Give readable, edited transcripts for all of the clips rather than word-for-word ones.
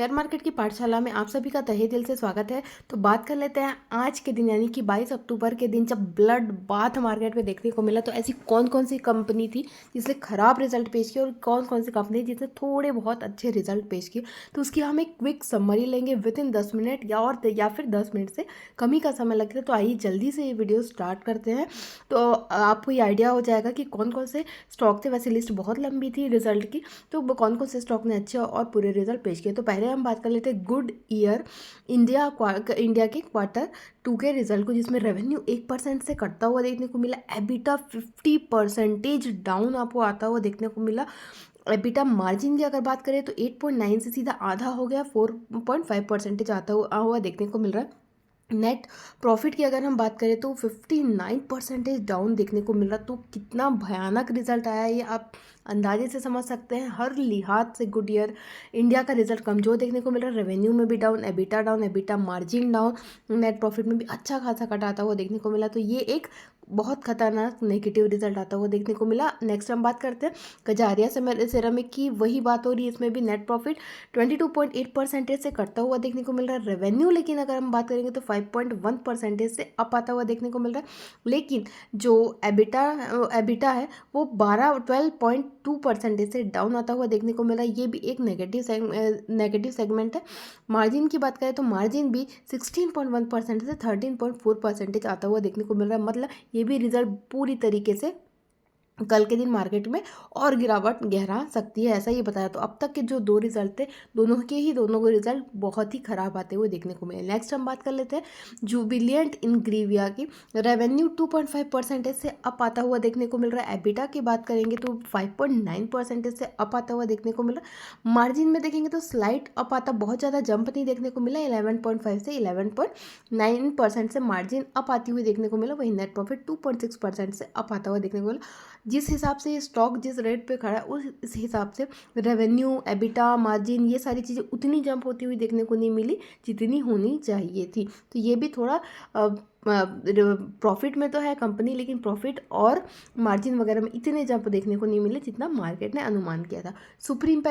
Share market की पाठशाला में आप सभी का तहे दिल से स्वागत है। तो बात कर लेते हैं आज के दिन यानी कि 22 अक्टूबर के दिन जब ब्लड बाथ मार्केट में देखने को मिला। तो ऐसी कौन कौन सी कंपनी थी जिसने ख़राब रिजल्ट पेश किए और कौन कौन सी कंपनी जिसने थोड़े बहुत अच्छे रिजल्ट पेश किए। तो उसकी हम एक क्विक समरी लेंगे विद इन 10 मिनट या फिर 10 मिनट से कम ही का समय लगता है। तो आइए जल्दी से ये वीडियो स्टार्ट करते हैं। तो आपको ये आइडिया हो जाएगा कि कौन कौन से स्टॉक थे। वैसे लिस्ट बहुत लंबी थी रिजल्ट की, तो कौन कौन से स्टॉक ने अच्छे और पूरे रिजल्ट पेश किए। तो पहले हम बात कर लेते हैं गुड ईयर इंडिया के क्वार्टर 2 के रिजल्ट को, जिसमें रेवेन्यू 1% से कटता हुआ देखने को मिला। एबिटा 50% डाउन आपको आता हुआ देखने को मिला। एबिटा मार्जिन की अगर बात करें तो 8.9 से सीधा आधा हो गया, 4.5% आता हुआ देखने को मिल रहा है। नेट प्रॉफिट की अगर हम बात करें तो 59% डाउन देखने को मिल रहा। तो कितना भयानक रिजल्ट आया ये आप अंदाजे से समझ सकते हैं। हर लिहाज से गुड ईयर इंडिया का रिजल्ट कमज़ोर देखने को मिल रहा है। रेवेन्यू में भी down, EBITDA margin down, net profit में भी अच्छा खासा कट आता हुआ देखने को मिला। तो ये एक बहुत खतरनाक नेगेटिव रिजल्ट आता हुआ देखने को मिला। नेक्स्ट हम बात करते हैं कजारिया सेरामिक की। वही बात हो रही है, इसमें भी नेट प्रॉफिट 22.8% से कटता हुआ देखने को मिल रहा है। रेवेन्यू लेकिन अगर हम बात करेंगे तो 5.1% से अप आता हुआ देखने को मिल रहा है। लेकिन जो एबिटा है वो 12.2% से डाउन आता हुआ देखने को मिल रहा है। ये भी एक नेगेटिव सेगमेंट है। मार्जिन की बात करें तो मार्जिन भी 16.1% से 13.4% आता हुआ देखने को मिल रहा है। मतलब ये भी रिजल्ट पूरी तरीके से कल के दिन मार्केट में और गिरावट गहरा सकती है, ऐसा ही बताया। तो अब तक के जो दो रिजल्ट थे दोनों के रिजल्ट बहुत ही खराब आते हुए देखने को मिले। नेक्स्ट हम बात कर लेते हैं जुबिलियंट इंग्रेविया की। रेवेन्यू 2.5% से अप आता हुआ देखने को मिल रहा है। एबिटा की बात करेंगे तो 5.9% से अप आता हुआ देखने को मिल रहा है। मार्जिन में देखेंगे तो स्लाइट अप आता, बहुत ज़्यादा जंप नहीं देखने को मिला। 11.5 से 11.9% से मार्जिन अप आती हुई देखने को मिला। वही नेट प्रॉफिट 2.6% से अप आता हुआ देखने को मिला। जिस हिसाब से ये स्टॉक जिस रेट पे खड़ा है उस हिसाब से रेवेन्यू, एबिटा, मार्जिन ये सारी चीज़ें उतनी जंप होती हुई देखने को नहीं मिली जितनी होनी चाहिए थी। तो ये भी थोड़ा प्रॉफिट में तो है कंपनी, लेकिन प्रॉफिट और मार्जिन वगैरह में इतने जंप देखने को नहीं मिले जितना मार्केट ने अनुमान किया था। सुप्रीम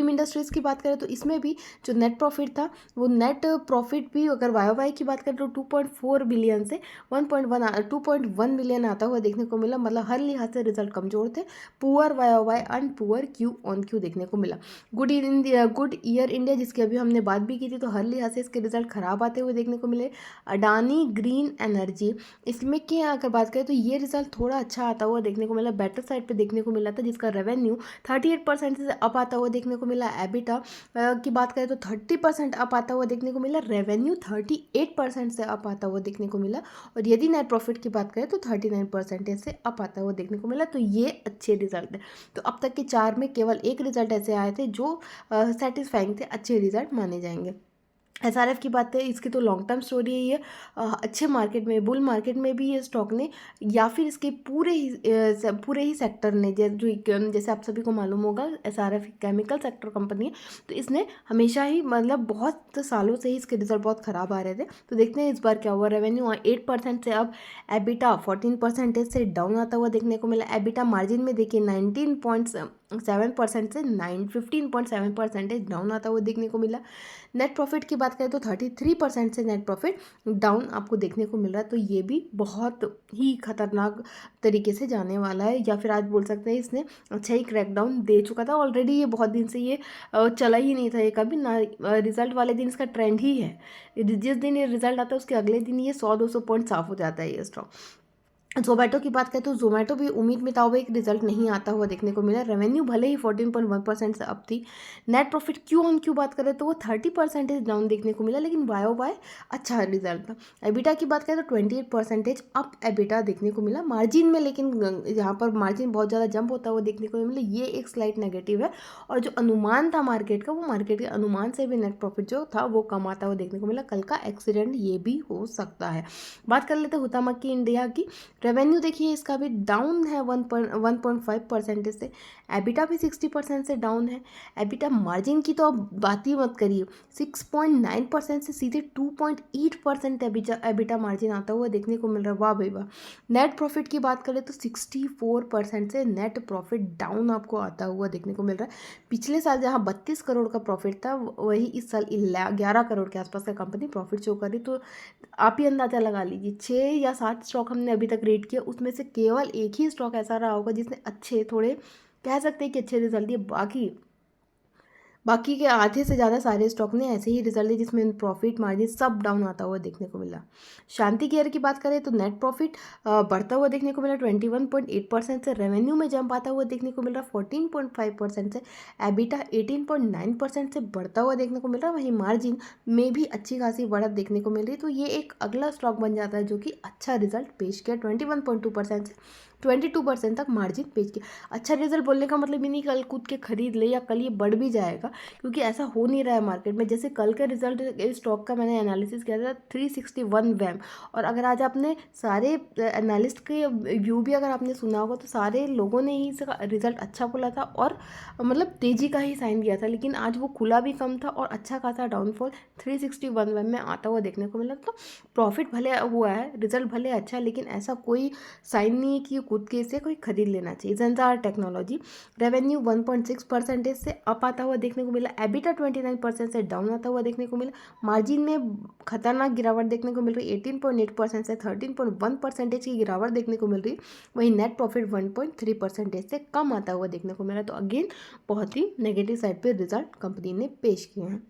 इंडस्ट्रीज़ की बात करें तो इसमें भी जो नेट प्रॉफिट था वो नेट प्रॉफिट भी अगर वाई की बात करें तो 2.4 बिलियन से 2.1 बिलियन आता हुआ देखने को मिला। मतलब हर लिहाज से रिजल्ट कमज़ोर थे। Poor Y and poor Q-on-Q देखने को मिला। गुड ईयर इंडिया जिसकी अभी हमने बात भी की थी, तो हर लिहाज से इसके रिजल्ट खराब आते हुए देखने को मिले। अडानी ग्रीन एनर्जी, इसमें की अगर बात करें तो ये रिजल्ट थोड़ा अच्छा आता हुआ देखने को मिला, बेटर साइड पर देखने को मिला था, जिसका रेवेन्यू 38% से अप आता हुआ देखने को मिला। एबिटा की बात करें तो 30% अप आता हुआ देखने को मिला। रेवेन्यू 38% से अप आता हुआ देखने को मिला। और यदि नेट प्रॉफिट की बात करें तो 39% से अप आता हुआ देखने को मिला। तो ये अच्छे रिजल्ट है। तो अब तक के 4 में केवल एक रिजल्ट ऐसे आए थे जो सेटिस्फाइंग थे, अच्छे रिजल्ट माने जाएंगे। SRF की बात है, इसकी तो लॉन्ग टर्म स्टोरी है ये। अच्छे मार्केट में, बुल मार्केट में भी ये स्टॉक ने या फिर इसके पूरे ही सेक्टर ने, जैसे आप सभी को मालूम होगा SRF केमिकल सेक्टर कंपनी है, तो इसने हमेशा ही मतलब बहुत सालों से ही इसके रिजल्ट बहुत ख़राब आ रहे थे। तो देखते हैं इस बार क्या हुआ। रेवेन्यू 8% से अब एबिटा 14% से डाउन आता हुआ देखने को मिला। एबिटा मार्जिन में देखिए 19.7% से 15.7% डाउन आता हुआ देखने को मिला। नेट प्रॉफिट की बात करें तो 33% से नेट प्रॉफिट डाउन आपको देखने को मिल रहा है। तो ये भी बहुत ही खतरनाक तरीके से जाने वाला है, या फिर आज बोल सकते हैं इसने अच्छा ही क्रैकडाउन दे चुका था। ऑलरेडी ये बहुत दिन से ये चला ही नहीं था, ये कभी ना रिजल्ट वाले दिन इसका ट्रेंड ही है। जिस दिन ये रिजल्ट आता है उसके अगले दिन ये 100-200 पॉइंट साफ हो जाता है ये स्टॉक। जोमेटो की बात करें तो जोमेटो भी उम्मीद में था वो एक रिजल्ट नहीं आता हुआ देखने को मिला। रेवेन्यू भले ही 14.1% से अप थी। नेट प्रॉफिट Q-on-Q बात करें तो वो 30% डाउन देखने को मिला, लेकिन वाई अच्छा रिजल्ट था। एबिटा की बात करें तो 28% अप एबिटा देखने को मिला। मार्जिन में लेकिन यहाँ पर मार्जिन बहुत ज़्यादा जंप होता हुआ देखने को मिला, ये एक स्लाइट नेगेटिव है। और जो अनुमान था मार्केट का, वो मार्केट के अनुमान से भी नेट प्रॉफिट जो था वो कम आता हुआ देखने को मिला। कल का एक्सीडेंट ये भी हो सकता है। बात कर लेते हैं हुतामकी इंडिया की। रेवेन्यू देखिए इसका भी डाउन है 1.5% से, एबिटा भी 60% से डाउन है। एबिटा मार्जिन की तो अब बात ही मत करिए, 6.9% से सीधे 2.8% एबिटा मार्जिन आता हुआ देखने को मिल रहा है। वाह भाई वाह। नेट प्रॉफिट की बात करें तो 64% से नेट प्रॉफिट डाउन आपको आता हुआ देखने को मिल रहा है। पिछले साल जहाँ 32 करोड़ का प्रॉफिट था, वही इस साल 11 करोड़ के आसपास का कंपनी प्रॉफिट शो कर रही। तो आप ही अंदाज़ा लगा लीजिए, 6 या 7 स्टॉक हमने अभी तक रेट किया, उसमें से केवल एक ही स्टॉक ऐसा रहा होगा जिसने अच्छे, थोड़े कह सकते हैं कि अच्छे रिजल्ट दिए। बाकी के आधे से ज़्यादा सारे स्टॉक ने ऐसे ही रिजल्ट दिए जिसमें प्रॉफिट मार्जिन सब डाउन आता हुआ देखने को मिला। शांति केयर की बात करें तो नेट प्रॉफिट बढ़ता हुआ देखने को मिला 21.8% से, रेवेन्यू में जंप आता हुआ देखने को मिल रहा 14.5% से, एबिटा 18.9% से बढ़ता हुआ देखने को मिल रहा है। वहीं मार्जिन में भी अच्छी खासी बढ़त देखने को मिल रही है। तो ये एक अगला स्टॉक बन जाता है जो कि अच्छा रिजल्ट पेश किया, 21.2% से 22% तक मार्जिन पेश किया। अच्छा रिजल्ट बोलने का मतलब ये नहीं कल कूद के खरीद ले या कल ये बढ़ भी जाएगा, क्योंकि ऐसा हो नहीं रहा है मार्केट में। जैसे कल के रिजल्ट इस स्टॉक का मैंने एनालिसिस किया था 361 वैम, और अगर आज आपने सारे एनालिस्ट के व्यू भी अगर आपने सुना होगा तो सारे लोगों ने ही इसका रिजल्ट अच्छा बोला था और मतलब तेज़ी का ही साइन दिया था। लेकिन आज वो खुला भी कम था और अच्छा खासा डाउनफॉल 361 वैम में आता हुआ देखने को मिला। तो प्रॉफिट भले हुआ है, रिजल्ट भले अच्छा है, लेकिन ऐसा कोई साइन नहीं है कि कूद के इसे कोई खरीद लेना चाहिए। जेंसार टेक्नोलॉजी रेवेन्यू 1.6% से अप आता हुआ देखने को मिला, एबिटा 29% से डाउन आता हुआ देखने को मिला, मार्जिन में खतरनाक गिरावट देखने को मिल रही, 18.8% से 13.1% की गिरावट देखने को मिल रही। वहीं नेट प्रॉफिट 1.3% से कम आता हुआ देखने को मिला। तो अगेन बहुत ही नेगेटिव साइड पे रिजल्ट कंपनी ने पेश किए हैं।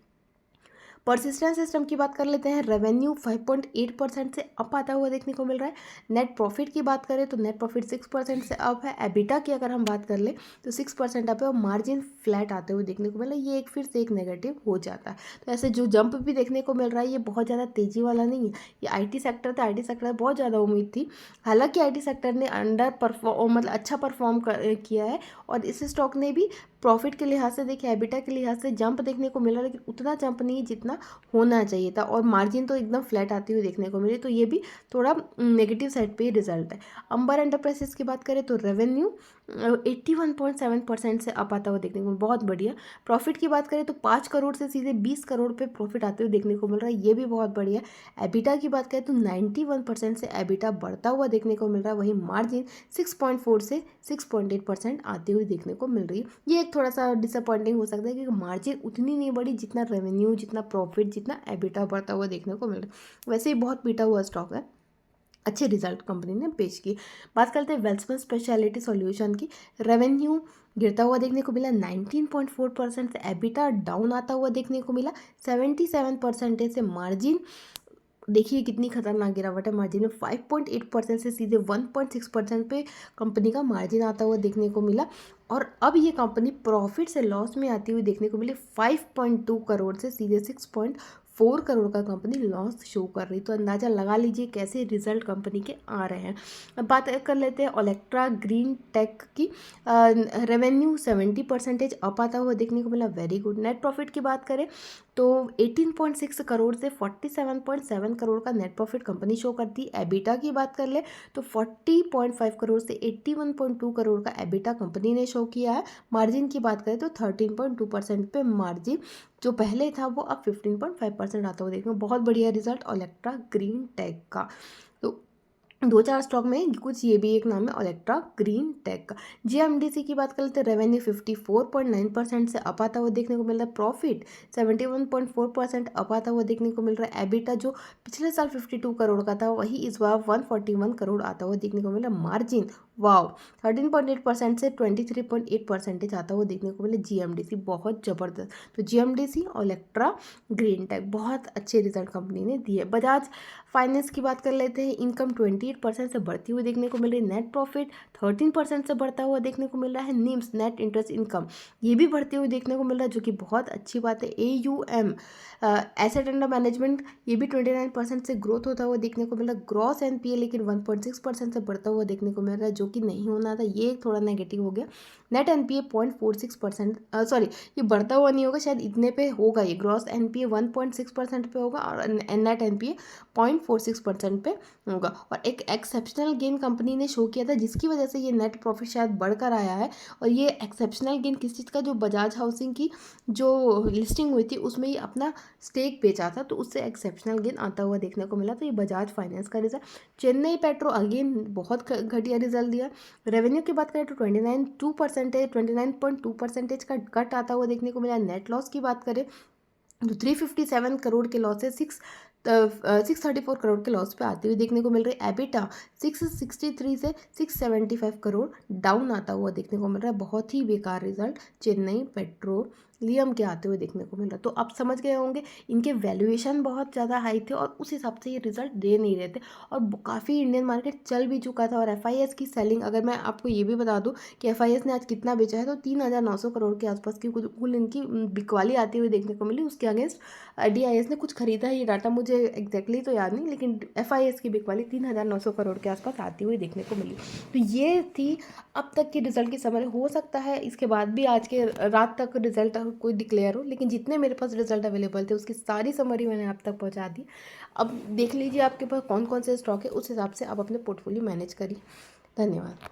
परसिस्टेंस सिस्टम की बात कर लेते हैं, रेवेन्यू 5.8% से अप आता हुआ देखने को मिल रहा है। नेट प्रॉफिट की बात करें तो नेट प्रॉफिट 6% से अप है। एबिटा की अगर हम बात कर ले तो 6% अप है और मार्जिन फ्लैट आते हुए देखने को मिला। ये एक फिर से एक नेगेटिव हो जाता है। तो ऐसे जो जंप भी देखने को मिल रहा है ये बहुत ज़्यादा तेज़ी वाला नहीं है। ये IT सेक्टर था, IT सेक्टर बहुत ज़्यादा उम्मीद थी, हालांकि IT सेक्टर ने अंडर परफॉर्म मतलब अच्छा परफॉर्म किया है और इस स्टॉक ने भी प्रॉफिट के लिहाज से देखिए, एबिटा के लिहाज से जंप देखने को मिला, लेकिन उतना जंप नहीं जितना होना चाहिए था और मार्जिन तो एकदम फ्लैट आती हुई देखने को मिली। तो ये भी थोड़ा नेगेटिव साइड पे ही रिजल्ट है। अंबर एंटरप्राइजेस की बात करें तो रेवेन्यू 81.7% से अप आता हुआ देखने को मिला, बहुत बढ़िया। प्रॉफिट की बात करें तो 5 करोड़ से सीधे 20 करोड़ पे प्रॉफिट आते हुए देखने को मिल रहा है, ये भी बहुत बढ़िया। एबिटा की बात करें तो 91% से एबिटा बढ़ता हुआ देखने को मिल रहा है। वहीं मार्जिन 6.4 से 6.8% आती हुई देखने को मिल रही है। ये एक थोड़ा सा डिसअपॉइंटिंग हो सकता है क्योंकि मार्जिन उतनी नहीं बढ़ी जितना रेवेन्यू, जितना प्रॉफिट, जितना एबिटा बढ़ता हुआ देखने को मिल रहा है। वैसे ही बहुत पीटा हुआ स्टॉक है, अच्छे रिजल्ट कंपनी ने पेश किए। बात करते हैं वेल्सपन स्पेशलिटी सॉल्यूशन की, रेवेन्यू गिरता हुआ देखने को मिला 19.4% से, एबिटा डाउन आता हुआ देखने को मिला 77% से, मार्जिन देखिए कितनी खतरनाक गिरावट है मार्जिन में, 5.8% से सीधे 1.6% पे कंपनी का मार्जिन आता हुआ देखने को मिला। और अब ये कंपनी प्रॉफिट से लॉस में आती हुई देखने को मिली, 5.2 करोड़ से सीधे 6.4 करोड़ का कंपनी लॉस शो कर रही। तो अंदाज़ा लगा लीजिए कैसे रिजल्ट कंपनी के आ रहे हैं। अब बात कर लेते हैं ओलेक्ट्रा ग्रीन टेक की, रेवेन्यू 70% अप आता हुआ देखने को मिला, वेरी गुड। नेट प्रॉफिट की बात करें तो 18.6 करोड़ से 47.7 करोड़ का नेट प्रॉफिट कंपनी शो करती है। एबिटा की बात कर ले तो 40.5 करोड़ से 81.2 करोड़ का एबिटा कंपनी ने शो किया है। मार्जिन की बात करें तो 13.2% पे मार्जिन जो पहले था वो अब 15.5% आता हुआ देखने को, बहुत बढ़िया रिजल्ट ओलेक्ट्रा ग्रीन टेक का। तो 2-4 स्टॉक में कुछ ये भी एक नाम है ओलेक्ट्रा ग्रीन टेक का। जीएमडीसी की बात करते हैं, रेवेन्यू 54.9% से अप आता हुआ देखने को मिल रहा है, प्रॉफिट 71.4% अप आता हुआ देखने को मिल रहा है। एबिटा जो पिछले साल 52 करोड़ का था वही इस बार 141 करोड़ आता हुआ देखने को मिला। मार्जिन वाओ 13.8% से 23.8% आता हुआ देखने को मिले। जीएमडीसी बहुत ज़बरदस्त। तो जीएमडीसी ओलेक्ट्रा ग्रीन टेक बहुत अच्छे रिजल्ट कंपनी ने दिए। बजाज फाइनेंस की बात कर लेते हैं, इनकम 28% से बढ़ती हुई देखने को मिल रही, नेट प्रॉफिट 13% से बढ़ता हुआ देखने को मिल रहा है। निम्स नेट इंटरेस्ट इनकम ये भी बढ़ती हुई देखने को मिल रहा है जो कि बहुत अच्छी बात है। AUM एसेट अंडर मैनेजमेंट ये भी 29% से ग्रोथ होता हुआ देखने को मिल रहा है। ग्रॉस NPA लेकिन 1.6% से बढ़ता हुआ देखने को मिल रहा है जो जो कि नहीं होना था, ये थोड़ा नेगेटिव हो गया। नेट एनपीए 0.46%, सॉरी ये बढ़ता हुआ नहीं होगा, शायद इतने पे होगा ये। ग्रॉस एनपीए 1.6% पे होगा और नेट एनपीए 0.46% पे होगा। और एक एक्सेप्शनल गेन कंपनी ने शो किया था जिसकी वजह से ये नेट प्रॉफिट शायद बढ़कर आया है। और ये एक्सेप्शनल गेन किस चीज़ का, जो बजाज हाउसिंग की जो लिस्टिंग हुई थी उसमें ही अपना स्टेक बेचा था, तो उससे एक्सेप्शनल गेन आता हुआ देखने को मिला। तो ये बजाज फाइनेंस का रिजल्ट। चेन्नई पेट्रो अगेन बहुत घटिया रिजल्ट दिया। रेवेन्यू की बात करें तो 29.2% का कट आता हुआ देखने को मिला। नेट लॉस की बात करें तो 357 करोड़ के लॉस से 634 करोड़ के लॉस पे आती हुई देखने को मिल रही है। एबिटा 663 से 675 करोड़ डाउन आता हुआ देखने को मिल रहा है। बहुत ही बेकार रिजल्ट चेन्नई पेट्रोलियम के आते हुए देखने को मिल रहा है। तो आप समझ गए होंगे इनके वैल्यूएशन बहुत ज़्यादा हाई थे और उस हिसाब से ये रिजल्ट दे नहीं रहे थे। और काफ़ी इंडियन मार्केट चल भी चुका था। और एफआईएस की सेलिंग, अगर मैं आपको ये भी बता दूं कि एफआईएस ने आज कितना बेचा है, तो 3900 करोड़ के आसपास की कुल इनकी बिकवाली आती हुई देखने को मिली। उसके अगेंस्ट डीआईएस ने कुछ खरीदा है, ये डाटा मुझे एग्जैक्टली तो याद नहीं, लेकिन एफआईएस की बिकवाली 3900 करोड़ के आसपास आती हुई देखने को मिली। तो ये थी अब तक की रिजल्ट की समरी। हो सकता है इसके बाद भी आज के रात तक रिजल्ट कोई डिक्लेयर हो, लेकिन जितने मेरे पास रिजल्ट अवेलेबल थे उसकी सारी समरी मैंने आप तक पहुंचा दी। अब देख लीजिए आपके पास कौन कौन से स्टॉक है, उस हिसाब से आप अपने पोर्टफोलियो मैनेज करिए। धन्यवाद।